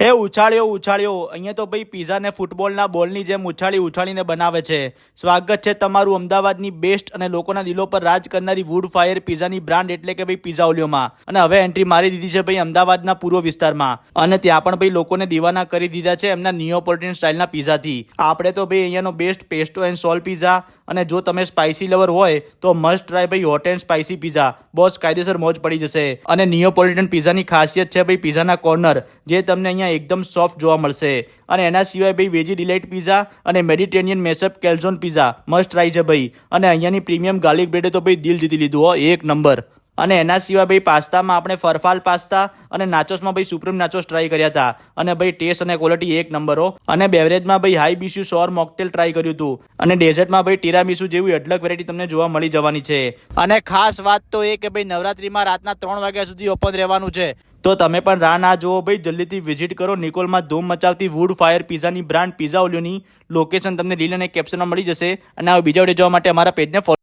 એ ઉછાળ્યો ઉછાળ્યો અહીંયા તો ભાઈ પીઝા ને ફૂટબોલના બોલની જેમ ઉછાળીને બનાવે છે. સ્વાગત છે તમારું અમદાવાદની બેસ્ટ અને લોકોના દિલો પર રાજ કરનારી વુડ ફાયર પીઝાની બ્રાન્ડ એટલે કે ભાઈ પીઝા ઓલિયોમાં. અને હવે એન્ટ્રી મારી દીધી છે ભાઈ અમદાવાદના પૂર્વ વિસ્તારમાં, અને ત્યાં પણ ભાઈ લોકોને દીવાના કરી દીધા છે એમના નિયોપોલિટન સ્ટાઇલના પીઝાથી. આપણે તો ભાઈ અહીંયાનો best pesto and solve pizza, અને જો તમે સ્પાઇસી લવર હોય તો મસ્ટ ટ્રાય ભાઈ hot and spicy pizza. Boss કાયદેસર મોજ પડી જશે. અને નિયોપોલિટન પીઝાની ખાસિયત છે ભાઈ પીઝાના કોર્નર, જે તમને અહીંયા એકદમ સોફ્ટ જોવા મળશે. અને એના સિવાય ભાઈ વેજી ડિલાઇટ પીઝા અને Mediterranean mess up calzone pizza must try છે ભાઈ. અને અહીંયાની પ્રીમિયમ ગાર્લિક બ્રેડે તો ભાઈ દિલ જીતી લીધું હો, એક નંબર. અને એના સિવાય ભાઈ પાસ્તામાં આપણે ફરફાલ પાસ્તા અને નાચોસમાં ભાઈ સુપ્રીમ નાચોસ ટ્રાય કર્યા હતા, અને ભાઈ ટેસ્ટ અને ક્વોલિટી એક નંબર હો. અને બેવરેજમાં ભાઈ હાઈ બીસ્યુ સોર મોકટેલ ટ્રાય કર્યું હતું, અને ડેઝર્ટમાં ભાઈ ટીરામીસુ જેવી અઢળક વેરાયટી તમને જોવા મળી જવાની છે. અને ખાસ વાત તો એ કે ભાઈ નવરાત્રીમાં રાતના 3 વાગ્યા સુધી ઓપન રહેવાનું છે. તો તમે પણ રાહ ના જુઓ ભાઈ, જલ્દીથી વિઝિટ કરો નિકોલમાં ધૂમ મચાવતી વુડ ફાયર પીઝાની બ્રાન્ડ પીઝા ઓલિયોની. લોકેશન તમને રીલ અને કેપ્શનમાં મળી જશે. અને આ બીજા વિડીયો જોવા માટે અમારા પેજને ફોલો